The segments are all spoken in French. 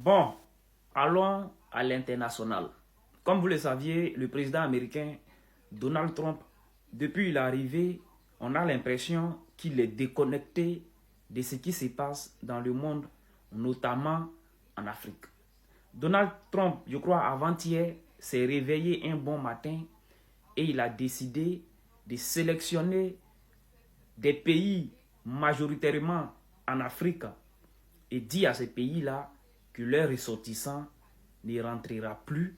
Bon, allons à l'international. Comme vous le saviez, le président américain Donald Trump, depuis l'arrivée, on a l'impression qu'il est déconnecté de ce qui se passe dans le monde, notamment en Afrique. Donald Trump, je crois, avant-hier, s'est réveillé un bon matin et il a décidé de sélectionner des pays majoritairement en Afrique et dit à ces pays-là que leurs ressortissants ne rentrera plus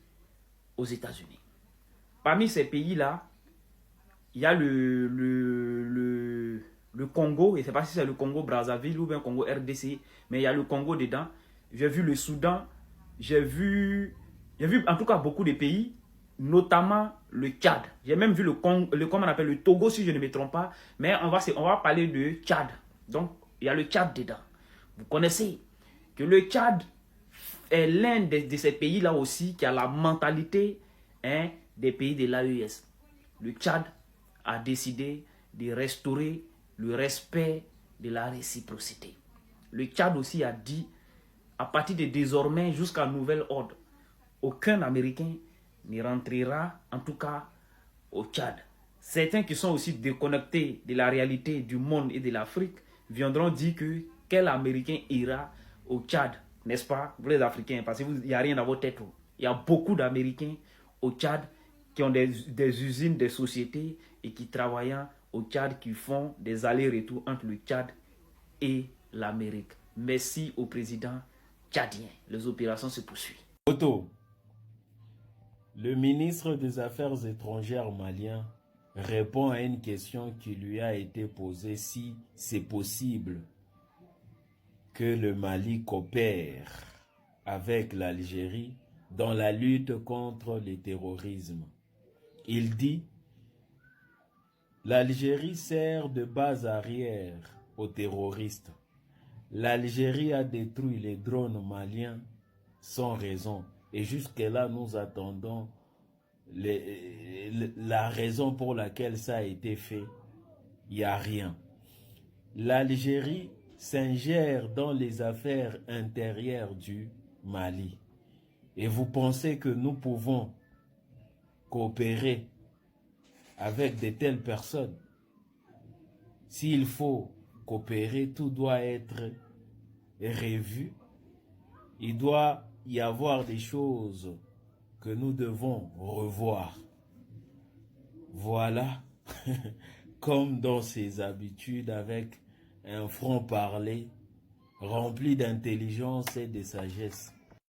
aux États-Unis. Parmi ces pays-là, il y a le Congo, et je ne sais pas si c'est le Congo Brazzaville ou bien Congo RDC, mais il y a le Congo dedans. J'ai vu le Soudan, j'ai vu en tout cas beaucoup de pays, notamment le Tchad. J'ai même vu comment on appelle le Togo si je ne me trompe pas, mais on va parler de Tchad. Donc il y a le Tchad dedans. Vous connaissez que le Tchad est l'un de ces pays-là aussi qui a la mentalité des pays de l'AES. Le Tchad a décidé de restaurer le respect de la réciprocité. Le Tchad aussi a dit, à partir de désormais jusqu'à nouvel ordre, aucun Américain ne rentrera, en tout cas, au Tchad. Certains qui sont aussi déconnectés de la réalité du monde et de l'Afrique viendront dire que quel Américain ira au Tchad, n'est-ce pas, vous les Africains, parce qu'il n'y a rien dans votre tête. Il y a beaucoup d'Américains au Tchad qui ont des usines, des sociétés et qui travaillent au Tchad, qui font des allers-retours entre le Tchad et l'Amérique. Merci au président tchadien. Les opérations se poursuivent. Otto, le ministre des Affaires étrangères malien répond à une question qui lui a été posée si c'est possible que le Mali coopère avec l'Algérie dans la lutte contre le terrorisme. Il dit: l'Algérie sert de base arrière aux terroristes. L'Algérie a détruit les drones maliens sans raison. Et jusque-là, nous attendons la raison pour laquelle ça a été fait. Il n'y a rien. L'Algérie s'ingère dans les affaires intérieures du Mali. Et vous pensez que nous pouvons coopérer avec de telles personnes? S'il faut coopérer, tout doit être revu. Il doit y avoir des choses que nous devons revoir. Voilà, comme dans ses habitudes, avec un franc-parler rempli d'intelligence et de sagesse.